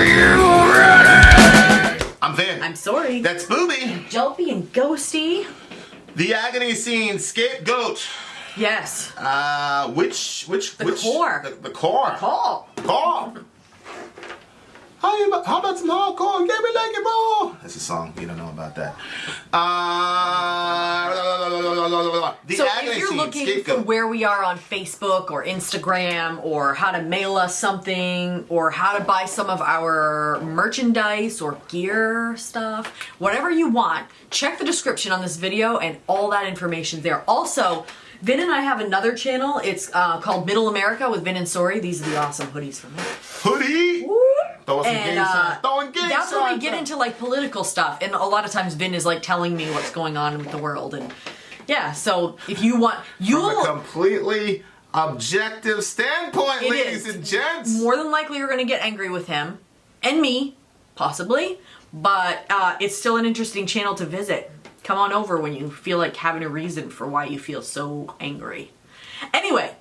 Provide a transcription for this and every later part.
you ready? I'm Vin. I'm Sori. That's Booby. Jelpy and Ghosty. The Agony Scene, Scapegoat. Yes. Which? The core. The core. Core. How about some hardcore? Get me like it more. That's a song. You don't know about that. The So Agony if you're Scene, looking Scapegoat. for where we are on Facebook or Instagram, or how to mail us something, or how to buy some of our merchandise or gear stuff, whatever you want, check the description on this video and all that information there. Also, Vin and I have another channel. It's called Middle America with Vin and Sori. These are the awesome hoodies from me. Hoodie. Woo! Throwing gang That's when we signs get up. into like political stuff, and a lot of times Vin is like telling me what's going on with the world, and yeah. So if you want, From a completely objective standpoint, ladies and gents. More than likely, you're going to get angry with him and me, possibly, but it's still an interesting channel to visit. Come on over when you feel like having a reason for why you feel so angry. Anyway,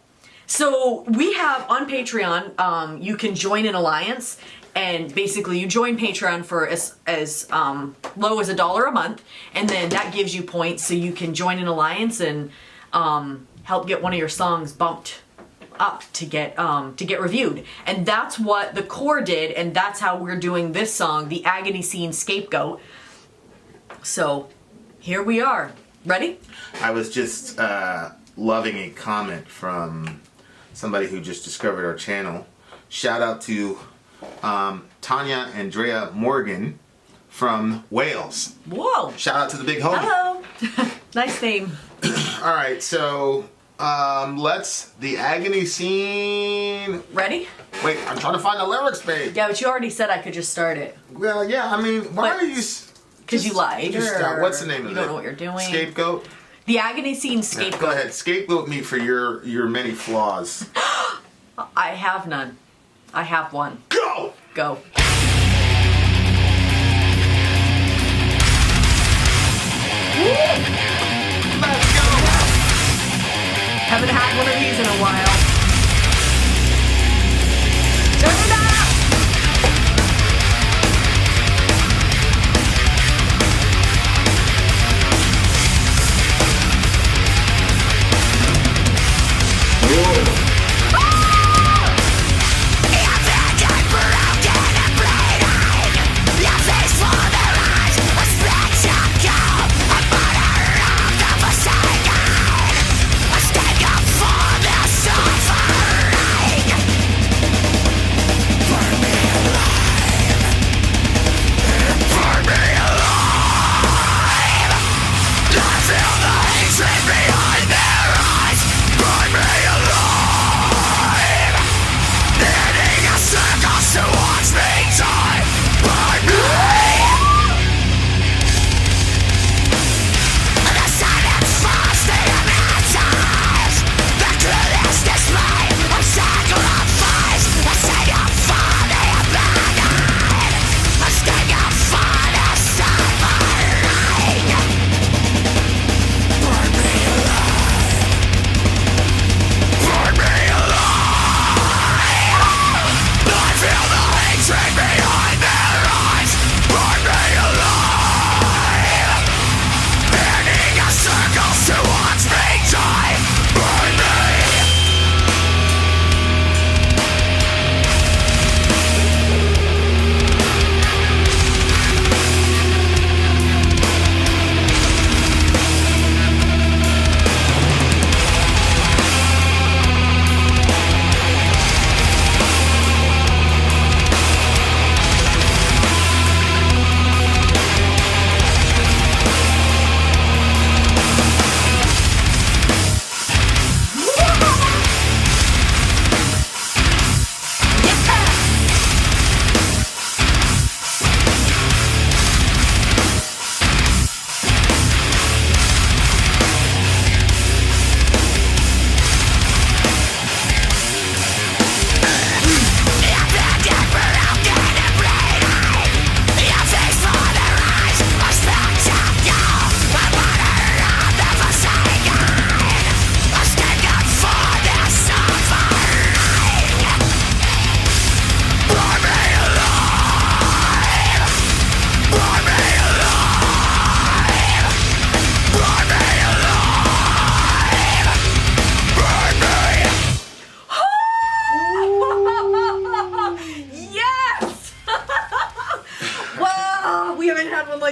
so we have on Patreon, you can join an alliance, and basically you join Patreon for as low as $1 a month, and then that gives you points so you can join an alliance and help get one of your songs bumped up to get reviewed. And that's what the core did, and that's how we're doing this song, the Agony Scene Scapegoat. So here we are. Ready? I was just loving a comment from somebody who just discovered our channel. Shout out to Tanya Andrea Morgan from Wales. Whoa! Shout out to the big homie. Hello! Nice name. Alright, so the Agony Scene. Ready? Wait, I'm trying to find the lyrics page. Yeah, but you already said I could just start it. Well, yeah, I mean, why But- are you... Because you lied. Or What's the name of it? You don't know what you're doing. Scapegoat? The Agony Scene Scapegoat. Go ahead, scapegoat me for your many flaws. I have none. I have one. Go! Go. Let's go! Haven't had one of these in a while. Turn it up! Feel the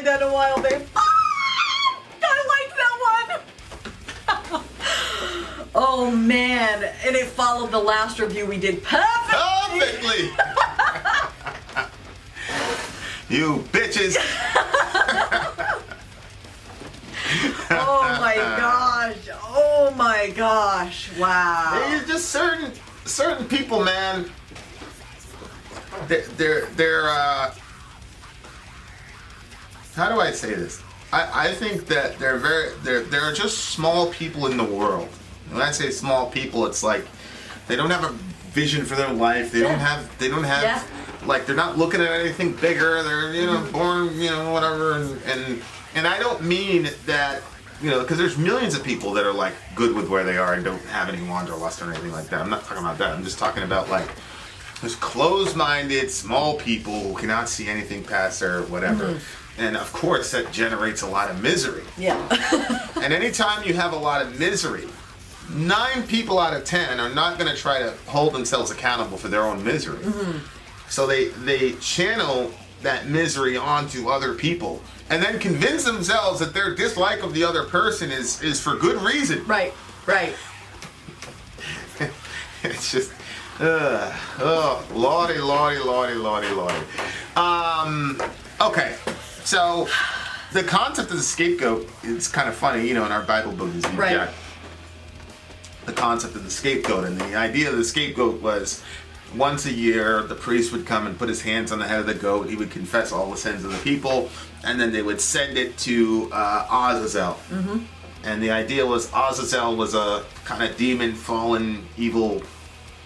like that in a while, babe. I like that one. Oh man, and it followed the last review we did perfectly. You bitches. Oh my gosh. Oh my gosh. Wow. There's just certain people, man. They're how do I say this? I think that there are just small people in the world. When I say small people, it's like they don't have a vision for their life. They don't have like they're not looking at anything bigger. They're born whatever and I don't mean that because there's millions of people that are like good with where they are and don't have any wanderlust or anything like that. I'm not talking about that. I'm just talking about like there's closed-minded small people who cannot see anything past their whatever. And of course that generates a lot of misery. Yeah. And anytime you have a lot of misery, 9 people out of 10 are not going to try to hold themselves accountable for their own misery. So they channel that misery onto other people and then convince themselves that their dislike of the other person is for good reason. Right. It's just lordy. Okay, so the concept of the scapegoat is kind of funny, in our Bible books we've got the concept of the scapegoat, and the idea of the scapegoat was once a year the priest would come and put his hands on the head of the goat. He would confess all the sins of the people, and then they would send it to Azazel. And the idea was Azazel was a kind of demon, fallen, evil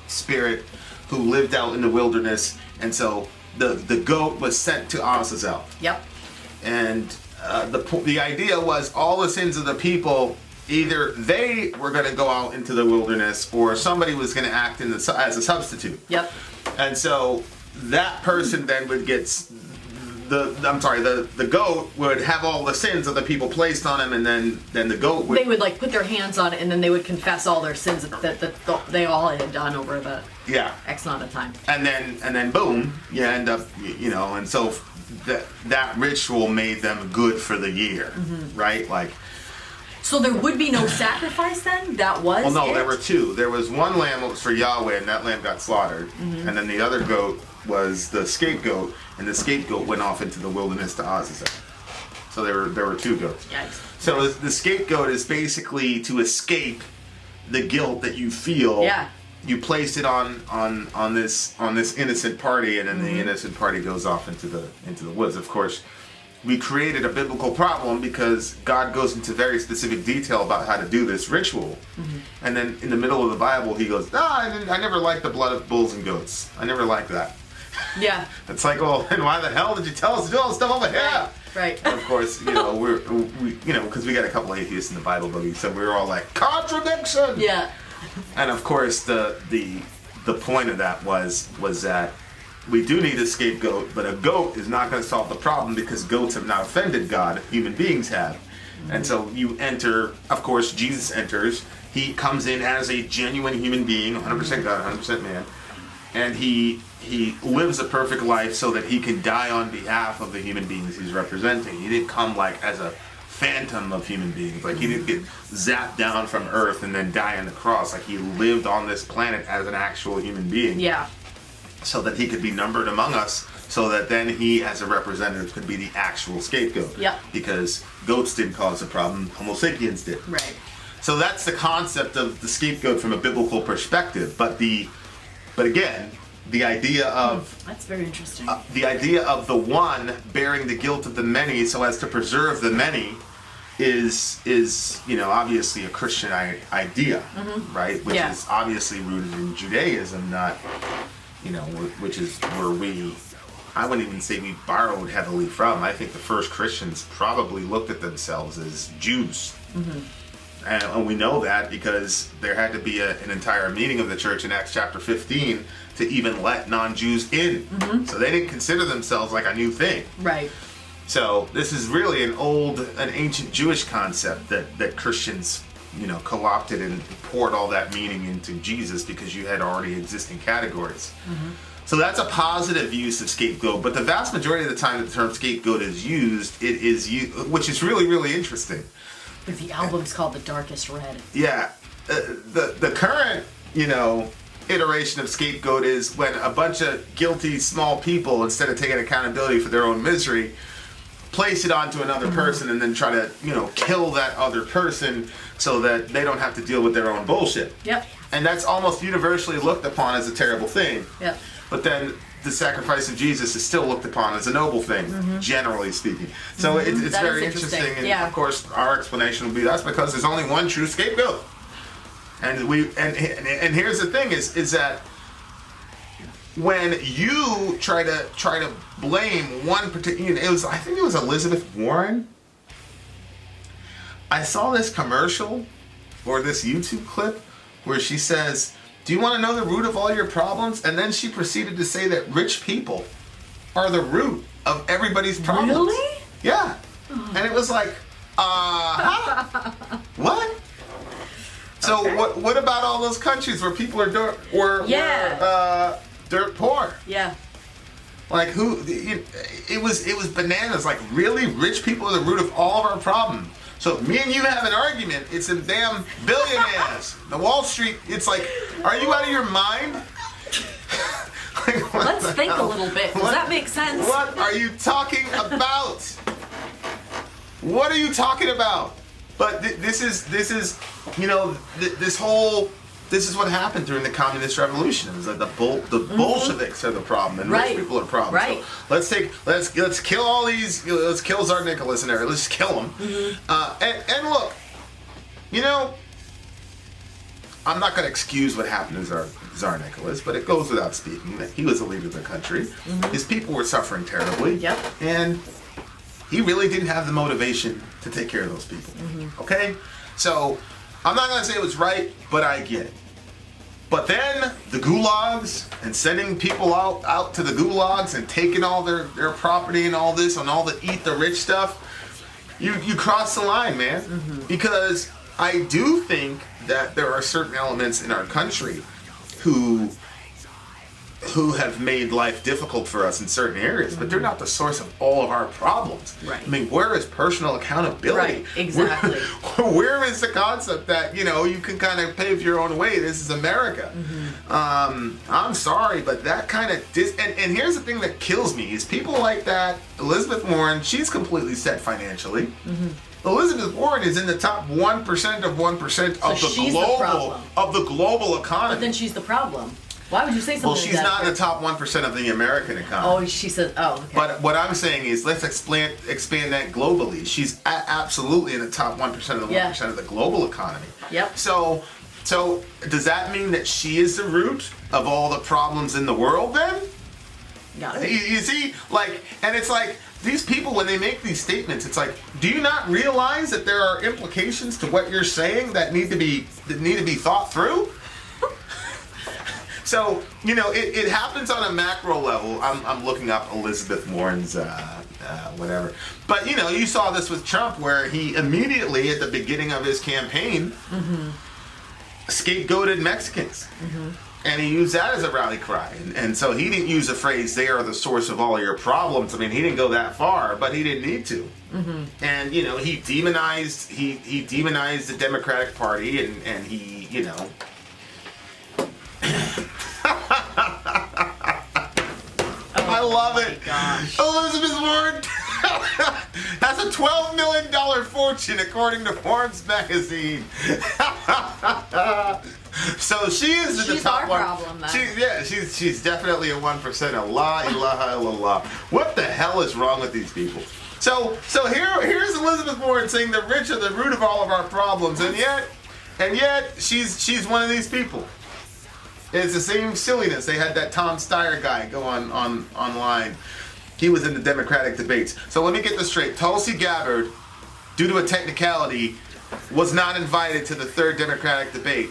spirit who lived out in the wilderness, and so the goat was sent to Azazel. Yep. And the idea was all the sins of the people, either they were going to go out into the wilderness or somebody was going to act as a substitute. Yep. And so that person then would get the goat would have all the sins of the people placed on him, and then the goat would... They would like put their hands on it, and then they would confess all their sins that they all had done over the X amount of time. And then boom, you end up, and so that ritual made them good for the year, right? Like... So there would be no sacrifice then? That was Well, no, there were 2. There was one lamb that was for Yahweh, and that lamb got slaughtered. And then the other goat was the scapegoat, and the scapegoat went off into the wilderness to Azazel. So there were 2 goats. Yikes. So the scapegoat is basically to escape the guilt that you feel. Yeah. You place it on this innocent party, and then the innocent party goes off into the woods. Of course, we created a biblical problem because God goes into very specific detail about how to do this ritual. And then in the middle of the Bible, he goes, I never liked the blood of bulls and goats. I never liked that. Yeah. It's like, well, then why the hell did you tell us to do all this stuff over here? Right. And of course, we because we got a couple of atheists in the Bible buggy, so we were all like, contradiction! Yeah. And of course, the point of that was that we do need a scapegoat, but a goat is not going to solve the problem because goats have not offended God. Human beings have. And so you enter, of course, Jesus enters. He comes in as a genuine human being, 100% God, 100% man. And he lives a perfect life so that he can die on behalf of the human beings he's representing. He didn't come like as a phantom of human beings. Like he didn't get zapped down from earth and then die on the cross. Like he lived on this planet as an actual human being. Yeah. So that he could be numbered among us, so that then he, as a representative, could be the actual scapegoat. Yep. Because goats didn't cause the problem, Homo sapiens did. Right. So that's the concept of the scapegoat from a biblical perspective. But again, the idea of that's very interesting. The idea of the one bearing the guilt of the many, so as to preserve the many, is obviously a Christian idea, right? Which is obviously rooted in Judaism, not. Which is where I wouldn't even say we borrowed heavily from. I think the first Christians probably looked at themselves as Jews. And we know that because there had to be an entire meeting of the church in Acts chapter 15 to even let non-Jews in. So they didn't consider themselves like a new thing. Right. So this is really an ancient Jewish concept that Christians co-opted and poured all that meaning into Jesus because you had already existing categories. So that's a positive use of scapegoat, but the vast majority of the time the term scapegoat is used, it is used, which is really, really interesting. But the album's called The Darkest Red. Yeah. The current, iteration of scapegoat is when a bunch of guilty small people, instead of taking accountability for their own misery, place it onto another person and then try to, kill that other person so that they don't have to deal with their own bullshit. Yep. And that's almost universally looked upon as a terrible thing. Yep. But then the sacrifice of Jesus is still looked upon as a noble thing, generally speaking. So it's That very is interesting. And Yeah. of course, our explanation will be that's because there's only one true scapegoat. And here's the thing is that when you try to blame one particular, I think it was Elizabeth Warren. I saw this commercial or this YouTube clip where she says, "Do you want to know the root of all your problems?" And then she proceeded to say that rich people are the root of everybody's problems. Really? Yeah. And it was like, what? So Okay. what about all those countries where people are dirt poor? Yeah. Like it was bananas. Like, really, rich people are the root of all of our problems. So me and you have an argument. It's them damn billionaires. The Wall Street. It's like, are you out of your mind? Like, Let's think a little bit. Does that make sense? What are you talking about? What are you talking about? But this is this is what happened during the communist revolution. It was like the Bolsheviks are the problem, and Right. rich people are the problem. Right. So let's kill all these. Let's kill Tsar Nicholas and everything. Let's kill them. And look, I'm not going to excuse what happened to Tsar Nicholas, but it goes without speaking that he was the leader of the country. His people were suffering terribly. Yep. And he really didn't have the motivation to take care of those people. Okay? So, I'm not going to say it was right, but I get it. But then, the gulags, and sending people out to the gulags, and taking all their property and all this, and all the eat the rich stuff, you cross the line, man. Because I do think that there are certain elements in our country who have made life difficult for us in certain areas, but they're not the source of all of our problems. Right. I mean, where is personal accountability? Right, exactly. Where is the concept that, you can kind of pave your own way? This is America. I'm sorry, but that kind of... and here's the thing that kills me, is people like that, Elizabeth Warren, she's completely set financially. Elizabeth Warren is in the top 1% of 1% of the global economy. But then she's the problem. Why would you say something Well, like she's that? not in the top 1% of the American economy. Oh, she said, okay. But what I'm saying is, let's expand that globally. She's absolutely in the top 1% of the 1% of the global economy. Yep. So does that mean that she is the root of all the problems in the world then? Got it. You see, and it's like, these people, when they make these statements, it's like, do you not realize that there are implications to what you're saying that need to be thought through? So, it happens on a macro level. I'm looking up Elizabeth Warren's whatever. But, you saw this with Trump, where he immediately, at the beginning of his campaign, scapegoated Mexicans. And he used that as a rally cry. And so he didn't use the phrase, "they are the source of all your problems." I mean, he didn't go that far, but he didn't need to. And, he demonized the Democratic Party, and he, I love it. Gosh. Elizabeth Warren has a $12 million fortune, according to Forbes magazine. So she is in the top our one. problem, then. She's definitely a 1%. La ilaha illallah. What the hell is wrong with these people? So here's Elizabeth Warren saying the rich are the root of all of our problems, and yet she's one of these people. It's the same silliness. They had that Tom Steyer guy go online. He was in the Democratic debates. So let me get this straight. Tulsi Gabbard, due to a technicality, was not invited to the third Democratic debate.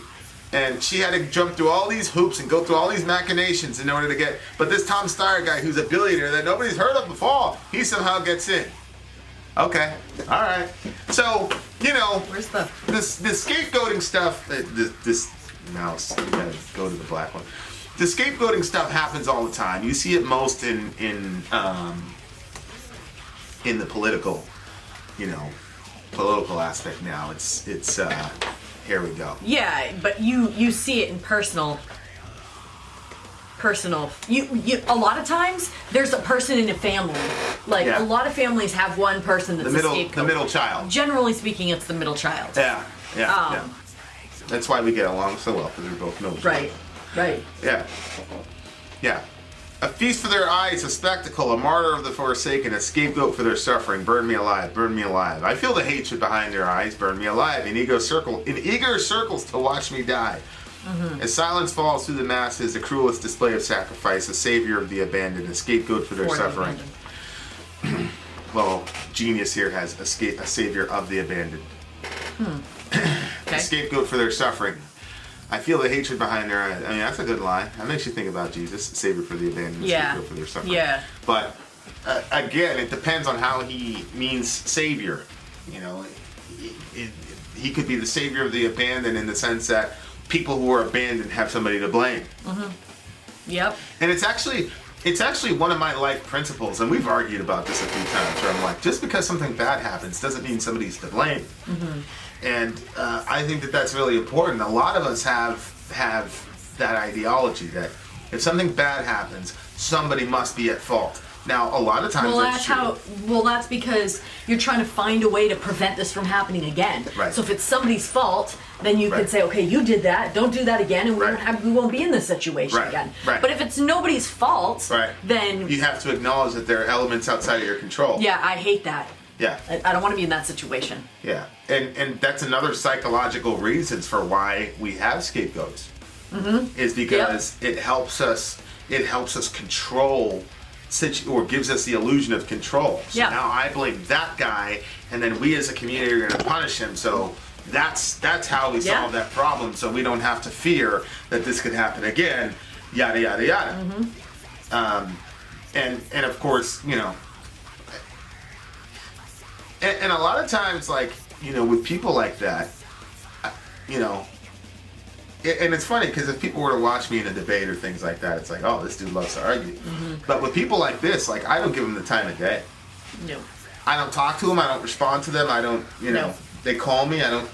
And she had to jump through all these hoops and go through all these machinations in order to get... But this Tom Steyer guy, who's a billionaire that nobody's heard of before, he somehow gets in. Okay. All right. So, Where's the... this scapegoating stuff, this mouse, you gotta go to the black one. The scapegoating stuff happens all the time. You see it most in the political aspect now. It's here we go. Yeah, but you see it in personal. You a lot of times there's a person in a family. Like a lot of families have one person that's a scapegoat. The middle child. Generally speaking, it's the middle child. Yeah. That's why we get along so well, because we're both middle child. Right. Yeah. A feast for their eyes, a spectacle, a martyr of the forsaken, a scapegoat for their suffering. Burn me alive, burn me alive. I feel the hatred behind their eyes. Burn me alive. In eager circles to watch me die. Mm-hmm. As silence falls through the masses, the cruelest display of sacrifice, a savior of the abandoned, a scapegoat for their suffering. Well, genius here has a savior of the abandoned. Okay. A scapegoat for their suffering. I feel the hatred behind their eyes. I mean, that's a good line. That makes you think about Jesus, a savior for the abandoned, a scapegoat for their suffering. Yeah. But again, it depends on how he means savior. He could be the savior of the abandoned in the sense that people who are abandoned have somebody to blame. Mm-hmm. Yep. And it's actually one of my life principles, and we've argued about this a few times, where I'm like, just because something bad happens doesn't mean somebody's to blame. Mm-hmm. And I think that that's really important. A lot of us have that ideology that if something bad happens, somebody must be at fault. Now, a lot of times that's true. That's because you're trying to find a way to prevent this from happening again. Right. So if it's somebody's fault, then you could say, okay, you did that, don't do that again, and we won't be in this situation again. Right. But if it's nobody's fault, then... You have to acknowledge that there are elements outside of your control. Yeah, I hate that. Yeah. I don't want to be in that situation. Yeah. And that's another psychological reasons for why we have scapegoats. Mm-hmm. Is because it helps us control or gives us the illusion of control. So now I blame that guy, and then we as a community are going to punish him. So that's how we solve that problem. So we don't have to fear that this could happen again. Yada yada yada. Mm-hmm. And of course, and a lot of times, with people like that, and it's funny because if people were to watch me in a debate or things like that, it's like, oh, this dude loves to argue. Mm-hmm. But with people like this, I don't give them the time of day. No. I don't talk to them. I don't respond to them. I don't, they call me. I don't,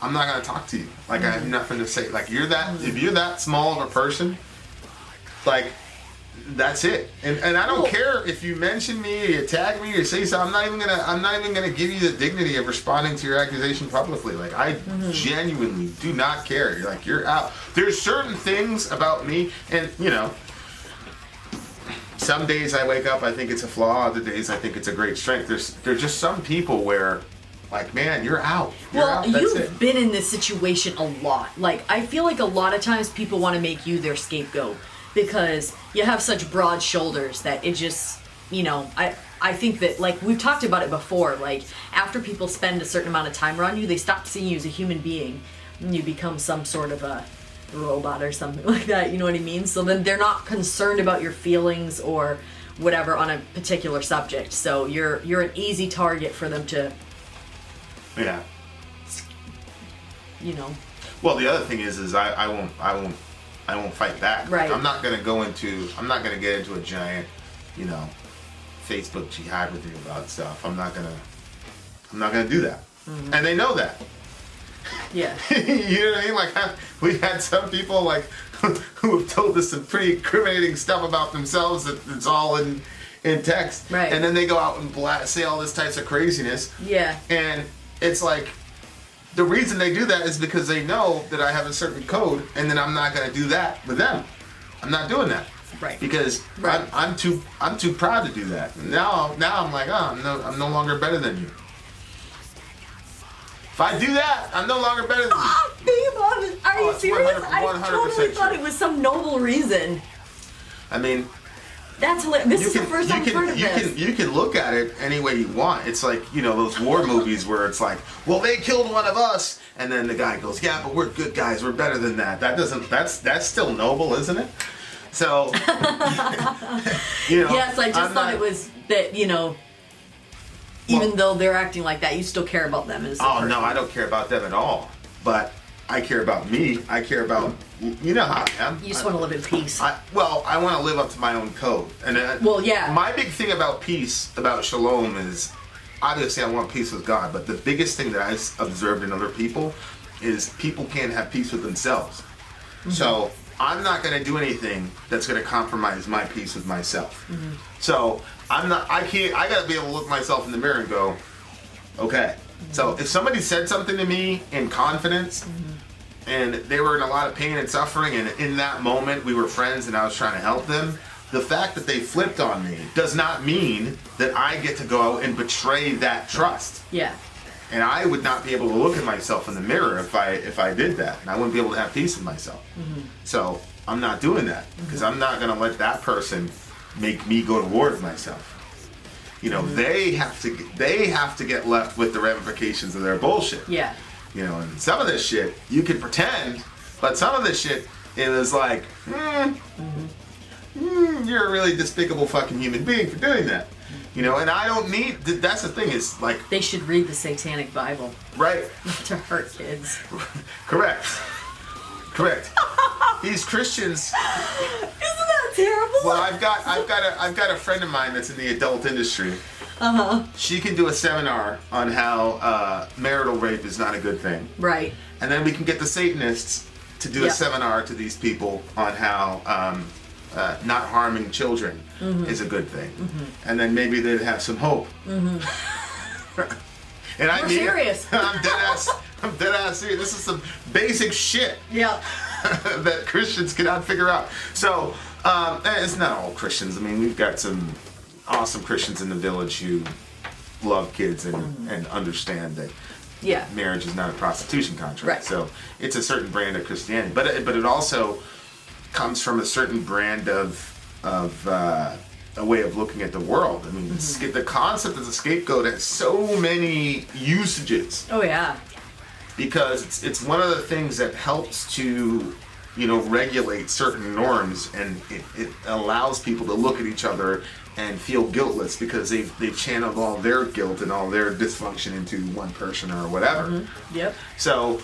I'm not going to talk to you. I have nothing to say. If you're that small of a person, that's it. And I don't care if you mention me or you tag me or say something. I'm not even gonna give you the dignity of responding to your accusation publicly. I genuinely do not care. You're out. There's certain things about me, and some days I wake up, I think it's a flaw. Other days I think it's a great strength. There's just some people where, man, you're out. You've been in this situation a lot. I feel like a lot of times people want to make you their scapegoat. Because you have such broad shoulders that it just, I think that, we've talked about it before, after people spend a certain amount of time around you, they stop seeing you as a human being, and you become some sort of a robot or something like that, you know what I mean? So then they're not concerned about your feelings or whatever on a particular subject, so you're an easy target for them to... Yeah. Well, the other thing is I won't fight back. Right. I'm not gonna get into a giant, Facebook jihad with you about stuff. I'm not gonna do that. Mm-hmm. And they know that. Yeah. You know what I mean? We've had some people who have told us some pretty incriminating stuff about themselves that it's all in text. Right. And then they go out and say all this types of craziness. Yeah. And it's the reason they do that is because they know that I have a certain code, and then I'm not going to do that with them. I'm not doing that. Right. Because I'm too proud to do that. Now I'm like, I'm no longer better than you. If I do that, I'm no longer better than you. Are you serious? 100% I totally thought it was some noble reason. I mean... That's hilarious. This is the first I've heard of this. You can look at it any way you want. It's those war movies where it's well, they killed one of us, and then the guy goes, yeah, but we're good guys. We're better than that. That's still noble, isn't it? So, Yes, I just thought it was that, Even though they're acting like that, you still care about them as a person. No, I don't care about them at all. But I care about me. I care about, you know how I am. You just want to live in peace. I want to live up to my own code. And yeah. My big thing about peace, about shalom, is obviously I want peace with God. But the biggest thing that I've observed in other people is people can't have peace with themselves. Mm-hmm. So I'm not going to do anything that's going to compromise my peace with myself. Mm-hmm. So I got to be able to look myself in the mirror and go, okay. Mm-hmm. So if somebody said something to me in confidence, mm-hmm. and they were in a lot of pain and suffering, and in that moment we were friends and I was trying to help them, the fact that they flipped on me does not mean that I get to go out and betray that trust. Yeah. And I would not be able to look at myself in the mirror if I did that. And I wouldn't be able to have peace with myself. Mm-hmm. So I'm not doing that, because I'm not going to let that person make me go to war with myself. You know, mm-hmm. they have to get left with the ramifications of their bullshit. Yeah. You know, and some of this shit you can pretend, but some of this shit it is like, you're a really despicable fucking human being for doing that. You know, and I don't need. That's the thing. Is like they should read the Satanic Bible, right? To hurt kids. Correct. These Christians. Isn't that terrible? Well, I've got a friend of mine that's in the adult industry. She can do a seminar on how marital rape is not a good thing. Right. And then we can get the Satanists to do a seminar to these people on how not harming children is a good thing. Mm-hmm. And then maybe they'd have some hope. Mm-hmm. And We're serious. I'm dead ass serious. This is some basic shit. Yeah. That Christians cannot figure out. So, it's not all Christians. I mean, we've got some awesome Christians in the village who love kids and understand that marriage is not a prostitution contract. Right. So it's a certain brand of Christianity, but it also comes from a certain brand of a way of looking at the world. I mean, the concept of the scapegoat has so many usages. Oh yeah. Because it's one of the things that helps to, regulate certain norms, and it allows people to look at each other and feel guiltless because they've channeled all their guilt and all their dysfunction into one person or whatever. Mm-hmm. Yep. So,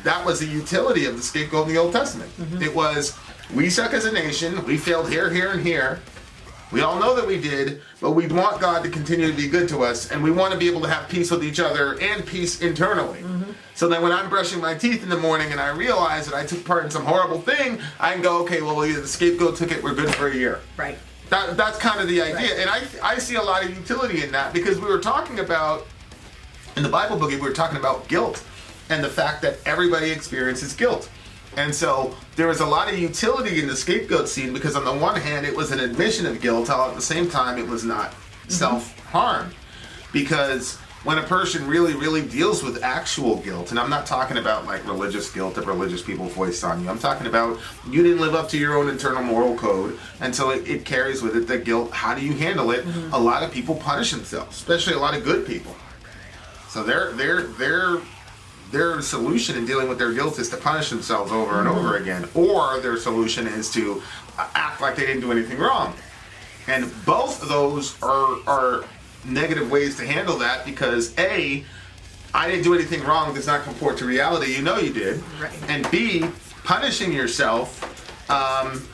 that was the utility of the scapegoat in the Old Testament. Mm-hmm. It was, we suck as a nation, we failed here, here, and here. We all know that we did, but we want God to continue to be good to us, and we want to be able to have peace with each other and peace internally. Mm-hmm. So that when I'm brushing my teeth in the morning and I realize that I took part in some horrible thing, I can go, okay, well, either the scapegoat took it, we're good for a year. Right. That's kind of the idea. Right. And I see a lot of utility in that, because we were talking about, in the Bible boogie, we were talking about guilt and the fact that everybody experiences guilt. And so there was a lot of utility in the scapegoat scene, because on the one hand it was an admission of guilt, while at the same time it was not self-harm. Because when a person really, really deals with actual guilt, and I'm not talking about like religious guilt that religious people voice on you, I'm talking about you didn't live up to your own internal moral code, and so it carries with it the guilt. How do you handle it? A lot of people punish themselves, especially a lot of good people. So their solution in dealing with their guilt is to punish themselves over and over again, or their solution is to act like they didn't do anything wrong. And both of those are negative ways to handle that, because A, I didn't do anything wrong does not comport to reality. You know you did. Right. And B, punishing yourself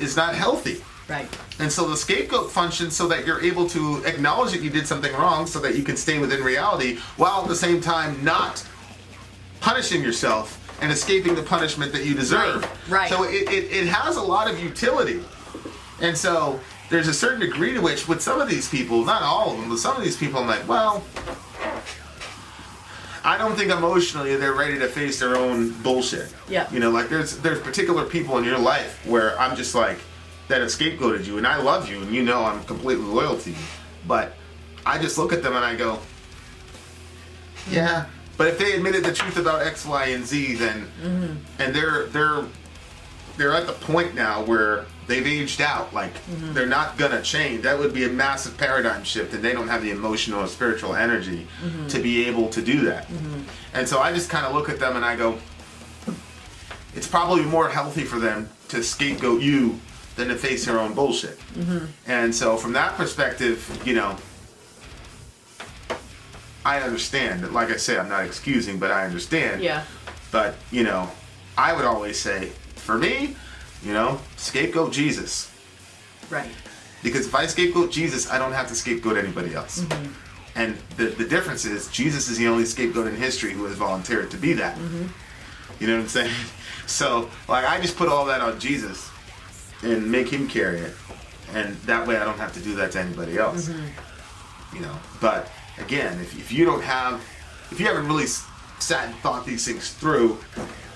is not healthy. Right. And so the scapegoat functions so that you're able to acknowledge that you did something wrong, so that you can stay within reality, while at the same time not punishing yourself and escaping the punishment that you deserve. Right. So it has a lot of utility. And so there's a certain degree to which, with some of these people, not all of them, but some of these people, I'm like, well, I don't think emotionally they're ready to face their own bullshit. Yeah. Like there's particular people in your life where I'm just like, that have scapegoated you, and I love you, and I'm completely loyal to you. But I just look at them and I go, yeah. But if they admitted the truth about X, Y, and Z, then and they're at the point now where they've aged out, like they're not gonna change. That would be a massive paradigm shift, and they don't have the emotional or spiritual energy to be able to do that. And so I just kind of look at them and I go, it's probably more healthy for them to scapegoat you than to face their own bullshit. And so from that perspective, you know, I understand. Like I said, I'm not excusing, but I understand. Yeah. But, you know, I would always say, for me, you know, scapegoat Jesus. Right. Because if I scapegoat Jesus, I don't have to scapegoat anybody else. And the difference is, Jesus is the only scapegoat in history who has volunteered to be that. You know what I'm saying? So, like, I just put all that on Jesus and make him carry it. And that way I don't have to do that to anybody else. You know, but again, if you don't have, if you haven't really sat and thought these things through,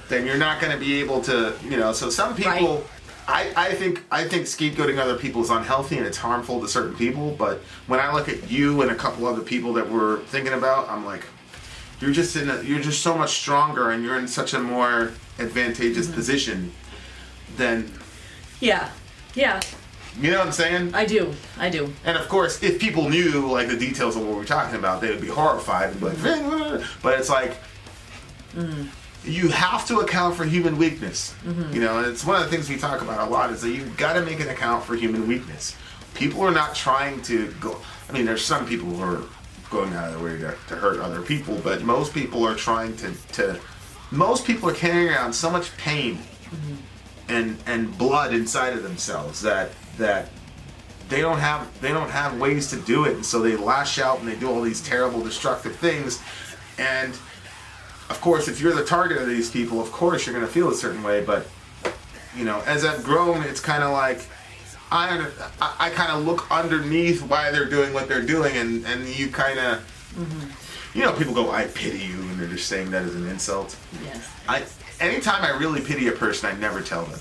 then you're not going to be able to, you know, so some people... Right. I think scapegoating other people is unhealthy and it's harmful to certain people, but when I look at you and a couple other people that we're thinking about, I'm like, you're just so much stronger and you're in such a more advantageous position than... Yeah. Yeah. You know what I'm saying? I do. And of course, if people knew like the details of what we're talking about, they would be horrified and be like, but it's like... You have to account for human weakness. You know, it's one of the things we talk about a lot is that you've got to make an account for human weakness. People are not trying to go... I mean, there's some people who are going out of their way to hurt other people, but most people are trying to most people are carrying around so much pain and blood inside of themselves that they don't have ways to do it, and so they lash out and they do all these terrible, destructive things. And of course, if you're the target of these people, of course you're going to feel a certain way. But, you know, as I've grown, it's kind of like I kind of look underneath why they're doing what they're doing, and you kind of, you know, people go, I pity you, and they're just saying that as an insult. Yes. Anytime I really pity a person, I never tell them.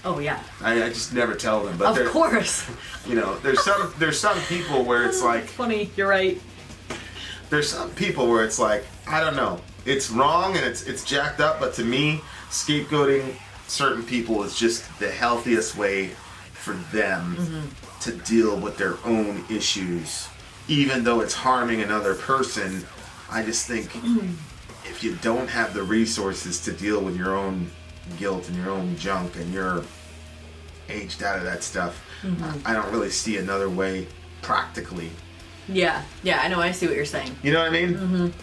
Oh yeah. I just never tell them. But of course. You know, there's some people where it's like... Funny, you're right. There's some people where it's like, I don't know, it's wrong and it's jacked up, but to me, scapegoating certain people is just the healthiest way for them to deal with their own issues. Even though it's harming another person, I just think if you don't have the resources to deal with your own guilt and your own junk and you're aged out of that stuff, I don't really see another way practically. Yeah, I know, I see what you're saying. You know what I mean?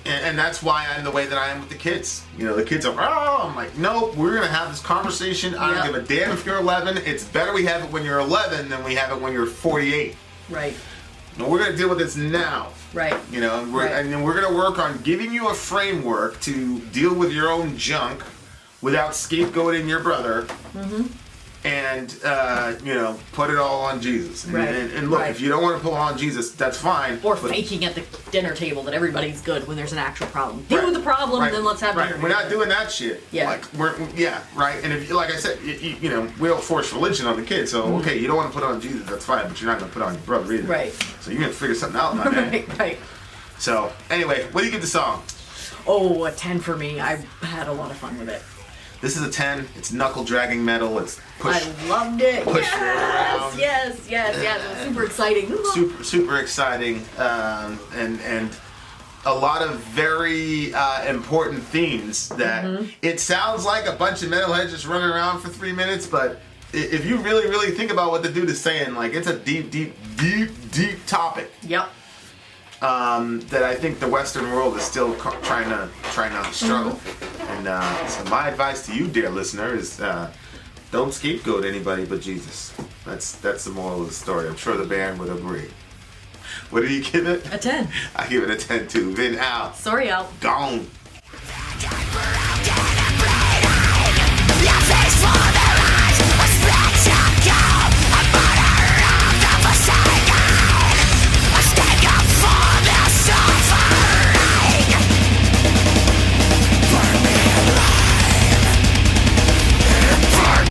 And that's why I'm the way that I am with the kids. You know, the kids are, I'm like, nope, we're going to have this conversation. I don't give a damn if you're 11. It's better we have it when you're 11 than we have it when you're 48. Right. And we're going to deal with this now. Right. You know, and we're going to work on giving you a framework to deal with your own junk without scapegoating your brother. And, you know, put it all on Jesus. And, and look, if you don't want to put it on Jesus, that's fine. Or faking at the dinner table that everybody's good when there's an actual problem. Deal with the problem, and then let's have dinner. We're not doing that shit. Yeah. Like, right. And if, like I said, you know, we don't force religion on the kids. So, okay, you don't want to put it on Jesus, that's fine, but you're not going to put it on your brother either. Right. So you're going to figure something out, my man. Right. So, anyway, what do you give the song? Oh, a 10 for me. I had a lot of fun with it. This is a 10. It's knuckle dragging metal. It's push. I loved it. Push around. Yes. It was super exciting. Super exciting, and a lot of very important themes that it sounds like a bunch of metalheads just running around for 3 minutes, but if you really think about what the dude is saying, like, it's a deep topic. Yep. That I think the Western world is still trying to struggle. And so my advice to you, dear listener, is don't scapegoat anybody but Jesus. That's the moral of the story. I'm sure the band would agree. What did you give it? A 10. I give it a 10 too. Vin out. Sori out. Gone. Your face